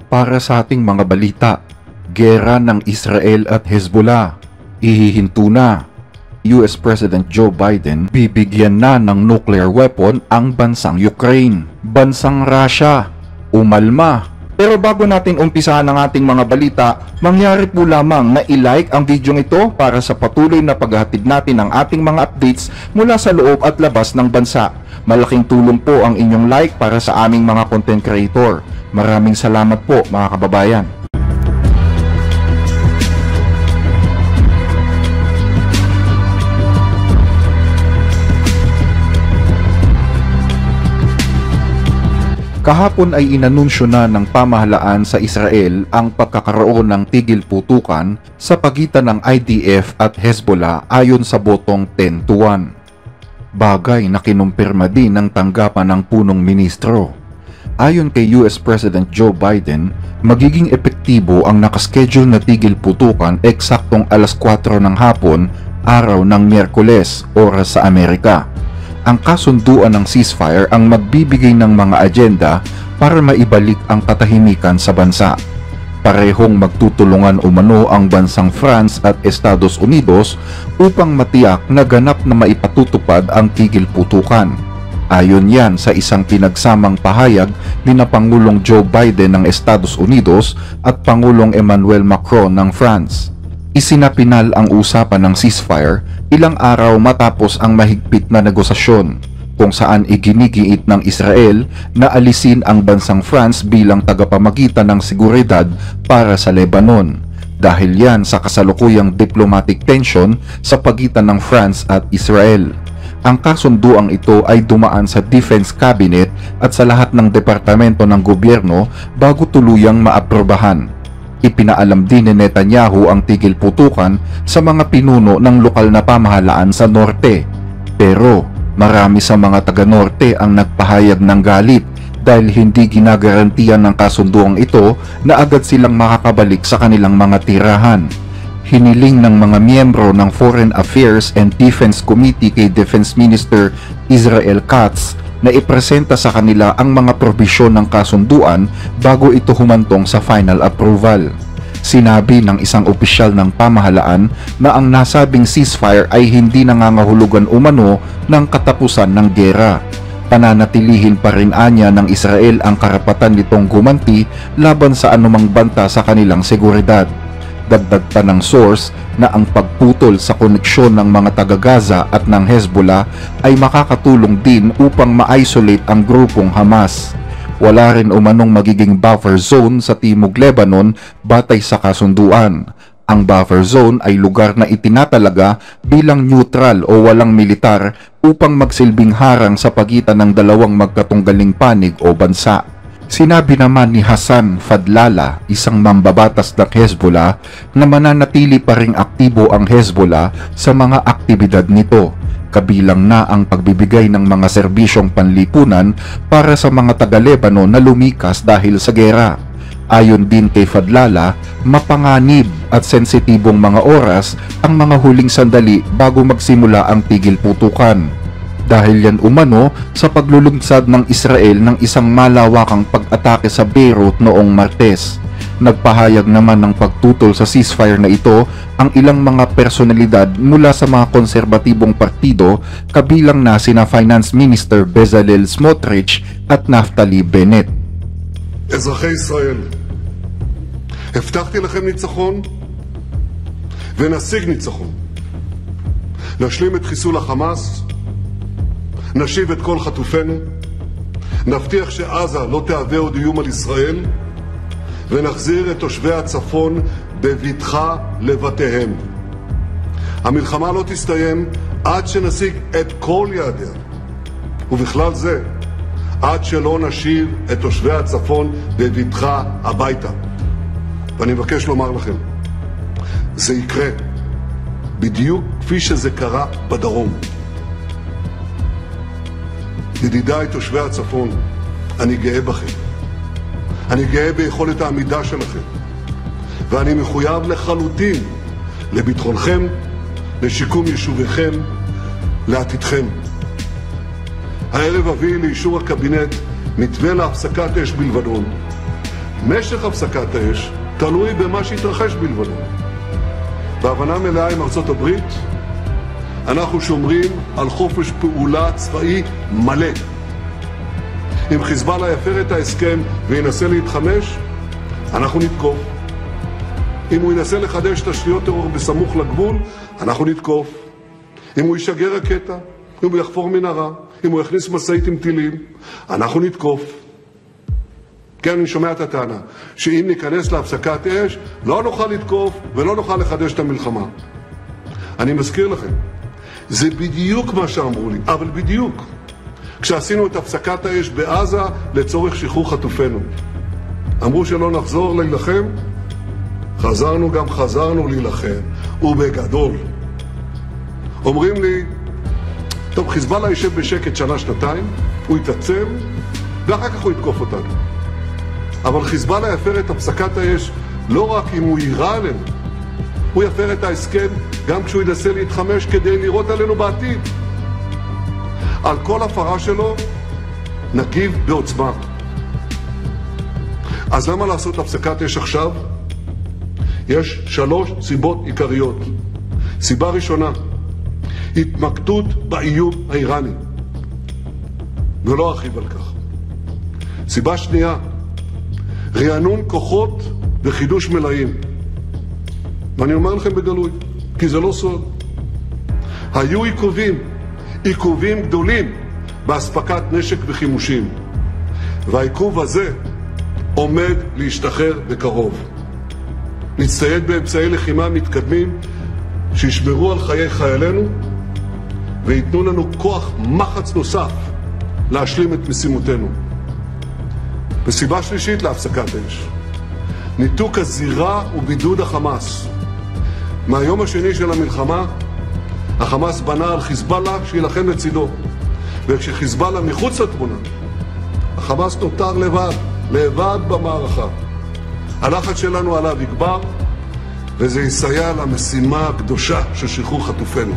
para sa ating mga balita. Gera ng Israel at Hezbollah. Ihihinto na. US President Joe Biden bibigyan na ng nuclear weapon ang bansang Ukraine. Bansang Russia, umalma. Pero bago natin umpisahan ang ating mga balita, mangyari po lamang na i-like ang video ito para sa patuloy na paghahatid natin ng ating mga updates mula sa loob at labas ng bansa. Malaking tulong po ang inyong like para sa aming mga content creator. Maraming salamat po mga kababayan. Kahapon ay inanunsyo na ng pamahalaan sa Israel ang pagkakaroon ng tigil putukan sa pagitan ng IDF at Hezbollah ayon sa botong 10-1. Bagay na kinumpirma din ng tanggapan ng punong ministro. Ayon kay US President Joe Biden, magiging epektibo ang nakaschedule na tigil putukan eksaktong alas 4 ng hapon, araw ng Miyerkules, oras sa Amerika. Ang kasunduan ng ceasefire ang magbibigay ng mga agenda para maibalik ang katahimikan sa bansa. Parehong magtutulungan umano ang bansang France at Estados Unidos upang matiyak na ganap na maipatutupad ang tigil putukan. Ayon yan sa isang pinagsamang pahayag ni Pangulong Joe Biden ng Estados Unidos at Pangulong Emmanuel Macron ng France. Isinapinal ang usapan ng ceasefire ilang araw matapos ang mahigpit na negosasyon kung saan iginigiit ng Israel na alisin ang bansang France bilang tagapamagitan ng seguridad para sa Lebanon dahil yan sa kasalukuyang diplomatic tension sa pagitan ng France at Israel. Ang kasunduang ito ay dumaan sa Defense Cabinet at sa lahat ng departamento ng gobyerno bago tuluyang maaprobahan. Ipinaalam din ni Netanyahu ang tigil putukan sa mga pinuno ng lokal na pamahalaan sa Norte. Pero marami sa mga taga-Norte ang nagpahayag ng galit dahil hindi ginagarantiyan ng kasunduang ito na agad silang makakabalik sa kanilang mga tirahan. Hiniling ng mga miyembro ng Foreign Affairs and Defense Committee kay Defense Minister Israel Katz na ipresenta sa kanila ang mga probisyon ng kasunduan bago ito humantong sa final approval. Sinabi ng isang opisyal ng pamahalaan na ang nasabing ceasefire ay hindi nangangahulugan umano ng katapusan ng gera. Pananatilihin pa rin anya ng Israel ang karapatan nitong gumanti laban sa anumang banta sa kanilang seguridad. Dagdag pa ng source na ang pagputol sa koneksyon ng mga taga-Gaza at ng Hezbollah ay makakatulong din upang ma-isolate ang grupong Hamas. Wala rin umanong magiging buffer zone sa Timog Lebanon batay sa kasunduan. Ang buffer zone ay lugar na itinatalaga bilang neutral o walang militar upang magsilbing harang sa pagitan ng dalawang magkatunggaling panig o bansa. Sinabi naman ni Hassan Fadlallah, isang mambabatas ng Hezbollah, na mananatili pa ring aktibo ang Hezbollah sa mga aktibidad nito, kabilang na ang pagbibigay ng mga serbisyong panlipunan para sa mga taga-Lebanon na lumikas dahil sa gera. Ayon din kay Fadlallah, mapanganib at sensitibong mga oras ang mga huling sandali bago magsimula ang tigil putukan. Dahil yan umano sa paglulunsad ng Israel ng isang malawakang pag-atake sa Beirut noong Martes. Nagpahayag naman ng pagtutol sa ceasefire na ito ang ilang mga personalidad mula sa mga konserbatibong partido kabilang na sina Finance Minister Bezalel Smotrich at Naftali Bennett. אזרחי ישראל, הבטחתי לכם ניצחון ונשיג ניצחון. נשלים את חיסול החמאס, נשיב את כל חטופינו, נבטיח שעזה לא תהווה עוד איום על ישראל, ונחזיר את תושבי הצפון בבטחה לבתיהם. המלחמה לא תסתיים עד שנשיג את כל יעדיה, ובכלל זה עד שלא נשיב את תושבי הצפון בבטחה הביתה. ואני מבקש לומר לכם, זה יקרה בדיוק כפי שזה קרה בדרום. ידידיי תושבי הצפון, אני גאה בכם. אני גאה ביכולת העמידה שלכם. ואני מחויב לחלוטין לביטחונכם, לשיקום יישוביכם, לעתידכם. הערב אביא לאישור הקבינט מתווה להפסקת אש בלבנון, משך הפסקת האש תלוי במה שהתרחש בלבנון. בהבנה מלאה עם ארצות הברית, אנחנו שומרים על חופש פעולה צבאי מלא. אם חיזבאללה יפר את ההסכם וינסה להתחמש, אנחנו נתקוף. אם הוא ינסה לחדש תשתיות טרור בסמוך לגבול, אנחנו נתקוף. אם הוא ישגר רקטה, אם הוא יחפור מנהרה, אם הוא יכניס משאית עם טילים, אנחנו נתקוף. כן, אני שומע את הטענה, שאם ניכנס להפסקת אש, לא נוכל לתקוף ולא נוכל לחדש את המלחמה. אני מזכיר לכם, זה בדיוק מה שאמרו לי, אבל בדיוק. כשעשינו את הפסקת האש בעזה לצורך שחרור חטופינו. אמרו שלא נחזור להילחם, חזרנו להילחם, ובגדול. אומרים לי, טוב, חיזבאללה יישב בשקט שנה-שנתיים, הוא יתעצם, ואחר כך הוא יתקוף אותנו. אבל חיזבאללה יפר את הפסקת האש לא רק אם הוא יירה עלינו, הוא יפר את ההסכם גם כשהוא ינסה להתחמש כדי לירות עלינו בעתיד. על כל הפרה שלו נגיב בעוצמה. אז למה לעשות הפסקת אש עכשיו? יש 3 סיבות עיקריות. סיבה ראשונה, התמקדות באיום האיראני, ולא ארחיב על כך. סיבה שנייה, רענון כוחות וחידוש מלאים. ואני אומר לכם בגלוי, כי זה לא סוד. היו עיכובים גדולים בהספקת נשק וחימושים, והעיכוב הזה עומד להשתחרר בקרוב. נצטייד באמצעי לחימה מתקדמים שישמרו על חיי חיילינו ויתנו לנו כוח מחץ נוסף להשלים את משימותינו. וסיבה שלישית להפסקת אש, ניתוק הזירה ובידוד החמאס. מהיום השני של המלחמה, החמאס בנה על חיזבאללה שילחם לצידו. וכשחיזבאללה מחוץ לתמונה, החמאס נותר לבד במערכה. הלחץ שלנו עליו יגבר, וזה יסייע למשימה הקדושה של שחרור חטופינו.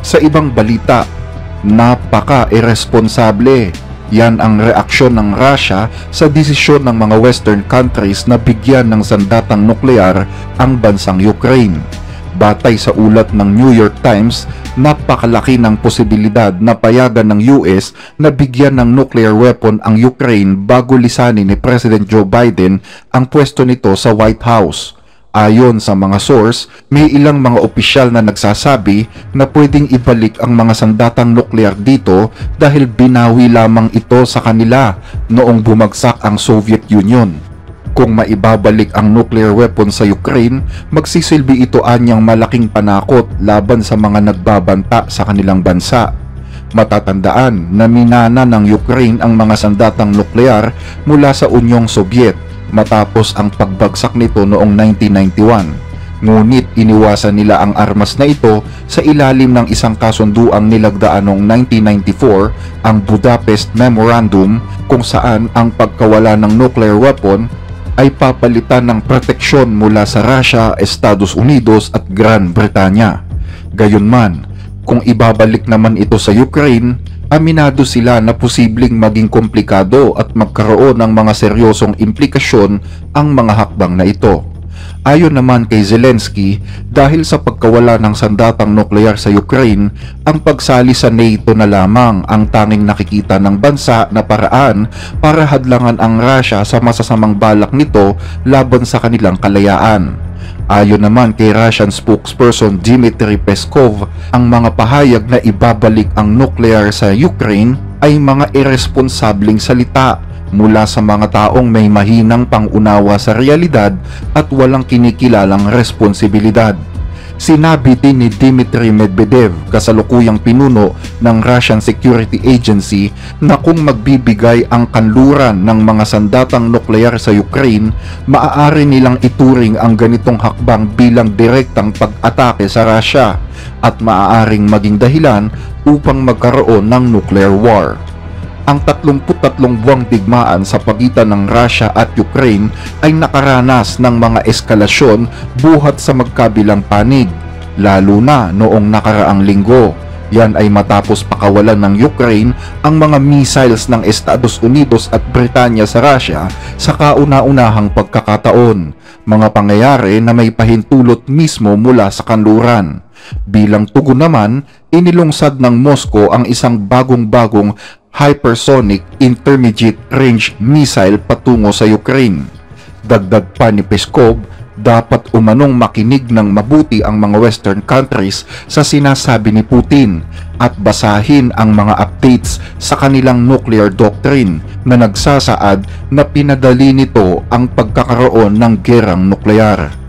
Sa ibang balita, napaka-irresponsable. Yan ang reaksyon ng Russia sa desisyon ng mga Western countries na bigyan ng sandatang nuklear ang bansang Ukraine. Batay sa ulat ng New York Times, napakalaki ng posibilidad na payagan ng US na bigyan ng nuclear weapon ang Ukraine bago lisanin ni President Joe Biden ang pwesto nito sa White House. Ayon sa mga source, may ilang mga opisyal na nagsasabi na pwedeng ibalik ang mga sandatang nuklear dito dahil binawi lamang ito sa kanila noong bumagsak ang Soviet Union. Kung maibabalik ang nuclear weapon sa Ukraine, magsisilbi ito anyang malaking panakot laban sa mga nagbabanta sa kanilang bansa. Matatandaan na minana ng Ukraine ang mga sandatang nuklear mula sa Unyong Soviet matapos ang pagbagsak nito noong 1991. Ngunit iniwasan nila ang armas na ito sa ilalim ng isang kasunduang nilagdaan noong 1994, ang Budapest Memorandum, kung saan ang pagkawala ng nuclear weapon ay papalitan ng proteksyon mula sa Russia, Estados Unidos at Gran Bretanya. Gayunman, kung ibabalik naman ito sa Ukraine, aminado sila na posibleng maging komplikado at magkaroon ng mga seryosong implikasyon ang mga hakbang na ito. Ayon naman kay Zelensky, dahil sa pagkawala ng sandatang nuklear sa Ukraine, ang pagsali sa NATO na lamang ang tanging nakikita ng bansa na paraan para hadlangan ang Russia sa masasamang balak nito laban sa kanilang kalayaan. Ayon naman kay Russian spokesperson Dmitry Peskov, ang mga pahayag na ibabalik ang nuclear sa Ukraine ay mga irresponsableng salita mula sa mga taong may mahinang pangunawa sa realidad at walang kinikilalang responsibilidad. Sinabi din ni Dmitry Medvedev, kasalukuyang pinuno ng Russian Security Agency, na kung magbibigay ang kanluran ng mga sandatang nuklear sa Ukraine, maaari nilang ituring ang ganitong hakbang bilang direktang pag-atake sa Russia at maaaring maging dahilan upang magkaroon ng nuclear war. Ang 33 buwang digmaan sa pagitan ng Russia at Ukraine ay nakaranas ng mga eskalasyon buhat sa magkabilang panig, lalo na noong nakaraang linggo. Yan ay matapos pakawalan ng Ukraine ang mga missiles ng Estados Unidos at Britanya sa Russia sa kauna-unahang pagkakataon, mga pangyayari na may pahintulot mismo mula sa kanluran. Bilang tugon naman, inilungsad ng Moscow ang isang bagong-bagong hypersonic intermediate range missile patungo sa Ukraine. Dagdag pa ni Peskov, dapat umanong makinig ng mabuti ang mga Western countries sa sinasabi ni Putin at basahin ang mga updates sa kanilang nuclear doctrine na nagsasaad na pinadali nito ang pagkakaroon ng gerang nuklear.